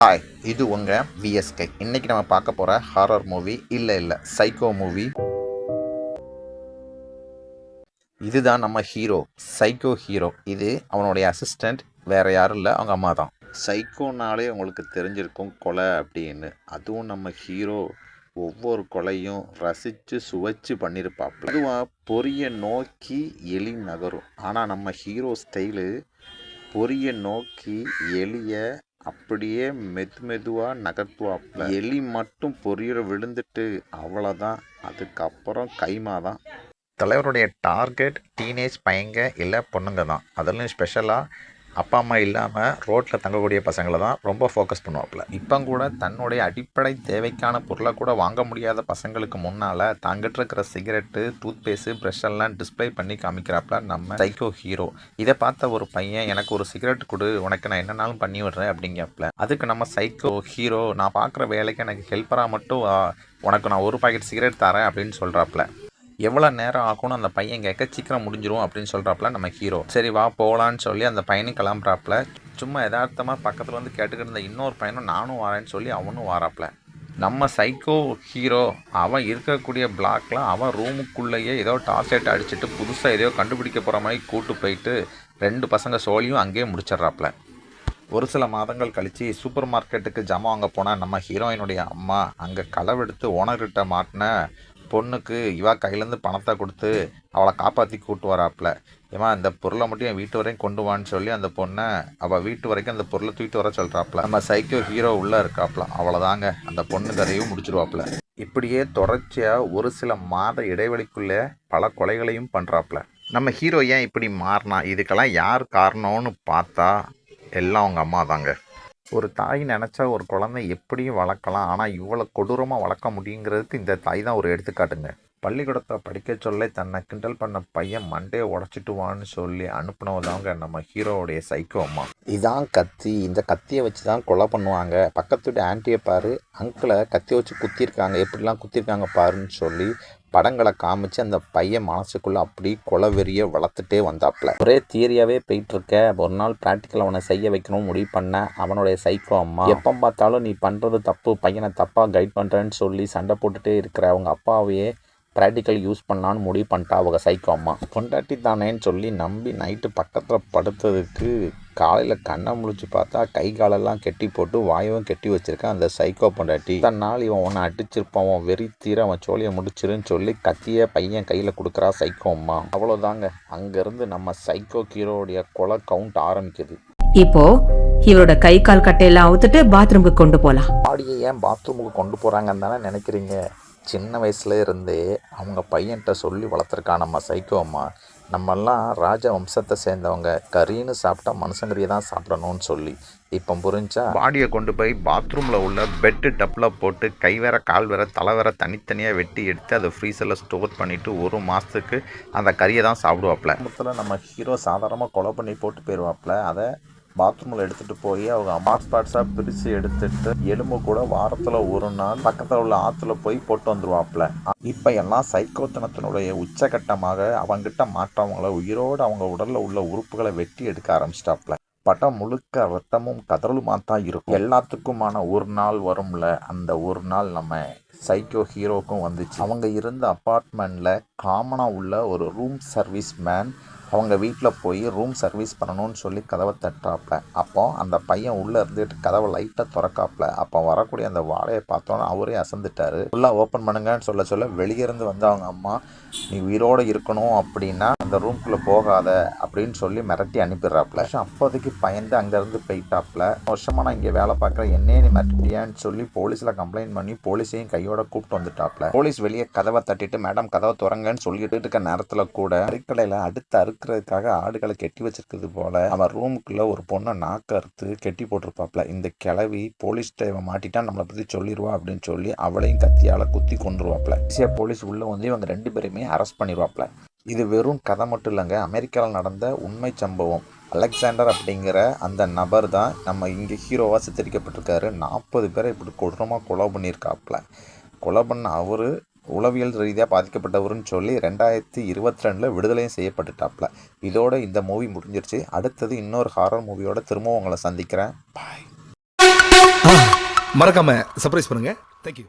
Hi, இது உங்கள் VSK. இன்றைக்கி நம்ம பார்க்க போகிற ஹாரர் மூவி இல்லை சைக்கோ மூவி. இதுதான் நம்ம ஹீரோ, சைக்கோ ஹீரோ. இது அவனுடைய அசிஸ்டண்ட், வேறு யாரும் இல்லை, அவங்க அம்மா தான். சைக்கோனாலே உங்களுக்கு தெரிஞ்சிருக்கும் கொலை அப்படின்னு. அதுவும் நம்ம ஹீரோ ஒவ்வொரு கொலையும் ரசித்து சுவைச்சு பண்ணியிருப்பாப்புல. பொதுவாக பொறியை நோக்கி எலி நகரும், ஆனால் நம்ம ஹீரோ ஸ்டைலு பொறியை நோக்கி எலிய அப்படியே மெதுவாக நகர்த்துவாப்புல. எலி மட்டும் பொறியில் விழுந்துட்டு அவ்வளோதான். அதுக்கப்புறம் கைமா தான். தலைவருடைய டார்கெட் டீனேஜ் பையங்க இல்லை பொண்ணுங்க தான். அதுலேயும் ஸ்பெஷலாக அப்பா அம்மா இல்லாமல் ரோட்டில் தங்கக்கூடிய பசங்களை தான் ரொம்ப ஃபோக்கஸ் பண்ணுவாப்புல. இப்போ கூட தன்னுடைய அடிப்படை தேவைக்கான பொருளை கூட வாங்க முடியாத பசங்களுக்கு முன்னால் தாங்கிட்டு இருக்கிற சிகரெட்டு, டூத்பேஸ்ட்டு, ப்ரெஷ் எல்லாம் டிஸ்பிளே பண்ணி காமிக்கிறாப்புல நம்ம சைக்கோ ஹீரோ. இதை பார்த்த ஒரு பையன், எனக்கு ஒரு சிகரெட் கொடு, உனக்கு நான் என்னன்னாலும் பண்ணி விடுறேன் அப்படிங்கப்பல. அதுக்கு நம்ம சைக்கோ ஹீரோ, நான் பார்க்குற வேலைக்கு எனக்கு ஹெல்ப்பராக மட்டும் உனக்கு நான் ஒரு பாக்கெட் சிகரெட் தரேன் அப்படின்னு சொல்கிறாப்புல. எவ்வளோ நேரம் ஆகும்னு அந்த பையன் கேட்க, சீக்கிரம் முடிஞ்சிரும் அப்படின்னு சொல்கிறாப்புல நம்ம ஹீரோ. சரி வா போகலான்னு சொல்லி அந்த பையனும் கிளம்புறாப்புல. சும்மா யதார்த்தமாக பக்கத்தில் வந்து கேட்டுக்கிட்டு இருந்த இன்னொரு பையனும் நானும் வரேன்னு சொல்லி அவனும் வாராப்புல. நம்ம சைக்கோ ஹீரோ அவன் இருக்கக்கூடிய பிளாக்ல அவன் ரூமுக்குள்ளேயே ஏதோ டார்ச் லைட் அடிச்சுட்டு புதுசாக ஏதோ கண்டுபிடிக்க போகிற மாதிரி கூட்டு போயிட்டு 2 பசங்க சோழியும் அங்கேயே முடிச்சிட்றாப்புல. ஒரு சில மாதங்கள் கழித்து சூப்பர் மார்க்கெட்டுக்கு ஜாமான் வாங்க போனால் நம்ம ஹீரோயினுடைய அம்மா அங்கே களவெடுத்து ஓனர்கிட்ட மாட்டின பொண்ணுக்கு இவா கையிலேருந்து பணத்தை கொடுத்து அவளை காப்பாற்றி கூட்டு வராப்புல. ஏமா இந்த பொருளை மட்டும் என் வீட்டு வரையும் கொண்டு வான்னு சொல்லி அந்த பொண்ணை அவள் வீட்டு வரைக்கும் அந்த பொருளை தூக்கிட்டு வர சொல்கிறாப்புல. நம்ம சைக்கோ ஹீரோ உள்ளே இருக்காப்புல. அவ்வளோதாங்க, அந்த பொண்ணு கதையும் முடிச்சிருவாப்புல. இப்படியே தொடர்ச்சியாக ஒரு சில மாத இடைவெளிக்குள்ளே பல கொலைகளையும் பண்ணுறாப்புல. நம்ம ஹீரோ ஏன் இப்படி மாறினா, இதுக்கெல்லாம் யார் காரணம்னு பார்த்தா எல்லாம் அவங்க அம்மா தாங்க. ஒரு தாய் நினச்சா ஒரு குழந்தை எப்படியும் வளர்க்கலாம், ஆனால் இவ்வளோ கொடூரமாக வளர்க்க முடியுங்கிறதுக்கு இந்த தாய் தான் ஒரு எடுத்துக்காட்டுங்க. பள்ளிக்கூடத்தை படிக்க சொல்ல தன்னை கிண்டல் பண்ண பையன் மண்டையை உடச்சிட்டு வான்னு சொல்லி அனுப்புனவதாங்க நம்ம ஹீரோவுடைய சைக்கோ அம்மா. இதான் கத்தி, இந்த கத்தியை வச்சு தான் கொலை பண்ணுவாங்க. பக்கத்து வீட்டு ஆன்ட்டியை பாரு, அங்கிளை கத்தியை வச்சு குத்திருக்காங்க, எப்படிலாம் குத்திருக்காங்க பாருன்னு சொல்லி படங்களை காமிச்சு அந்த பையன் மனசுக்குள்ளே அப்படி கொலவெறியை வளர்த்துட்டே வந்தாப்புல. ஒரே தியரியாகவே போயிட்டுருக்க. ஒரு நாள் ப்ராக்டிக்கல் அவனை செய்ய வைக்கணும்னு முடிவு பண்ண அவனுடைய சைக்கோ அம்மா, எப்போ பார்த்தாலும் நீ பண்ணுறது தப்பு, பையனை தப்பாக கைட் பண்ணுறேன்னு சொல்லி சண்டை போட்டுகிட்டே இருக்கிற அவங்க அப்பாவையே ப்ராக்டிக்கல் யூஸ் பண்ணான்னு முடிவு பண்ணிட்டா அவங்க சைக்கோ அம்மா. பொண்டாட்டி தானேன்னு சொல்லி நம்பி நைட்டு பக்கத்தில் படுத்ததுக்கு காலையில் கண்ணை முழிச்சு பார்த்தா கை காலெல்லாம் கெட்டி போட்டு வாயவும் கெட்டி வச்சிருக்கான் அந்த சைக்கோ பொண்டாட்டி. தன்னால் இவன் உன்னை அடிச்சிருப்பான், அவன் வெறி தீர அவன் சோழியை முடிச்சிருன்னு சொல்லி கத்திய பையன் கையில் கொடுக்குறா சைக்கோ அம்மா. அவ்வளோதாங்க, அங்கேருந்து நம்ம சைக்கோ ஹீரோடைய கொலை கவுண்ட் ஆரம்பிக்குது. இப்போ இவரோட கை கால் கட்டையெல்லாம் அவுத்துட்டு பாத்ரூமுக்கு கொண்டு போகலாம். பாடியை ஏன் பாத்ரூமுக்கு கொண்டு போகிறாங்கன்னு தானே நினைக்கிறீங்க? சின்ன வயசுல இருந்தே அவங்க பையன்கிட்ட சொல்லி வளர்த்துருக்கான் நம்ம சைக்கோ அம்மா. நம்மெல்லாம் ராஜ வம்சத்தை சேர்ந்தவங்க, கறின்னு சாப்பிட்டா மனுஷங்கறியை தான் சாப்பிடணும்னு சொல்லி. இப்போ புரிஞ்சா? பாடியை கொண்டு போய் பாத்ரூமில் உள்ள பெட்டு டப்பில் போட்டு கை வேற கால் வேற தலை வேற தனித்தனியாக வெட்டி எடுத்து அதை ஃப்ரீசரில் ஸ்டோர் பண்ணிவிட்டு 1 மாதத்துக்கு அந்த கறியை தான் சாப்பிடுவாப்புல. குடும்பத்தில் நம்ம ஹீரோ சாதாரணமாக கொலை பண்ணி போட்டு போயிடுவாப்புல. அதை பாத்ரூமில் எடுத்துகிட்டு போய் அவங்க பார்ட்ஸாக பிரித்து எடுத்துட்டு எலும்பு கூட வாரத்தில் 1 நாள் பக்கத்தில் உள்ள ஆற்றுல போய் போட்டு வந்துடுவாப்புல. இப்போ எல்லாம் சைக்கோத்தனத்தினுடைய உச்சகட்டமாக அவங்கிட்ட மாற்றவங்கள உயிரோடு அவங்க உடலில் உள்ள உறுப்புகளை வெட்டி எடுக்க ஆரம்பிச்சிட்டாப்புல. படம் முழுக்க ரத்தமும் கதறலுமா தான் இருக்கும். எல்லாத்துக்குமான ஒரு நாள் வரும்ல, அந்த ஒரு நாள் நம்ம சைக்கோ ஹீரோக்கும் வந்துச்சு. அவங்க இருந்த அப்பார்ட்மெண்ட்டில் காமனாக உள்ள ஒரு ரூம் சர்வீஸ் மேன் அவங்க வீட்டில் போய் ரூம் சர்வீஸ் பண்ணணும்னு சொல்லி கதவை தட்டுறாப்புல. அப்போ அந்த பையன் உள்ளே இருந்துட்டு கதவை லைட்டாக திறக்காப்புல. அப்போ வரக்கூடிய அந்த வாழையை பார்த்தோன்னா அவரே அசந்துட்டார். ஃபுல்லாக ஓப்பன் பண்ணுங்கன்னு சொல்ல வெளியே இருந்து வந்து அவங்க அம்மா, நீ உயிரோடு இருக்கணும் அப்படின்னா அந்த ரூம்குள்ளே போகாத அப்படின்னு சொல்லி மிரட்டி அனுப்பிடுறாப்புல. அப்போதைக்கு பயந்து அங்கேருந்து போயிட்டாப்புல. வருஷமாக நான் இங்கே வேலை பார்க்குறேன், என்னையே நீ மிரட்டியான்னு சொல்லி போலீஸில் கம்ப்ளைண்ட் பண்ணி போலீஸையும் கையோட கூப்பிட்டு வந்துட்டாப்புல. போலீஸ் வெளியே கதவை தட்டிட்டு மேடம் கதவை திறங்கன்னு சொல்லிட்டு இருக்க நேரத்தில் கூட அரிக்கடையில் அடுத்து இருக்கிறதுக்காக ஆடுகளை கெட்டி வச்சிருக்கிறது போல அவன் ரூமுக்குள்ள ஒரு பொண்ணை நாக்க அறுத்து கெட்டி போட்டிருப்பாப்ல. இந்த கிளவி போலீஸ் டிரைவை மாட்டிட்டா நம்மளை பற்றி சொல்லிடுவா அப்படின்னு சொல்லி அவளையும் கத்தியால குத்தி கொண்டுருவாப்ல. போலீஸ் உள்ள வந்து இவங்க 2 பேருமே அரெஸ்ட் பண்ணிடுவாப்ல. இது வெறும் கதை மட்டும் இல்லைங்க, அமெரிக்காவில் நடந்த உண்மை சம்பவம். அலெக்சாண்டர் அப்படிங்கிற அந்த நபர் தான் நம்ம இங்கே ஹீரோவாக சித்தரிக்கப்பட்டிருக்காரு. 40 பேரை இப்படி கொடூரமாக கொலை பண்ணியிருக்காப்புல. கொலை பண்ண அவரு உளவியல் ரீதியாக பாதிக்கப்பட்டவருன்னு சொல்லி 2022 விடுதலையும் செய்யப்பட்டுட்டாப்ல. இதோட இந்த மூவி முடிஞ்சிருச்சு. அடுத்தது இன்னொரு ஹாரர் மூவியோட திரும்பவும் உங்களை சந்திக்கிறேன். பாய். மறக்காம சர்ப்ரைஸ் பண்ணுங்க. தேங்க்யூ.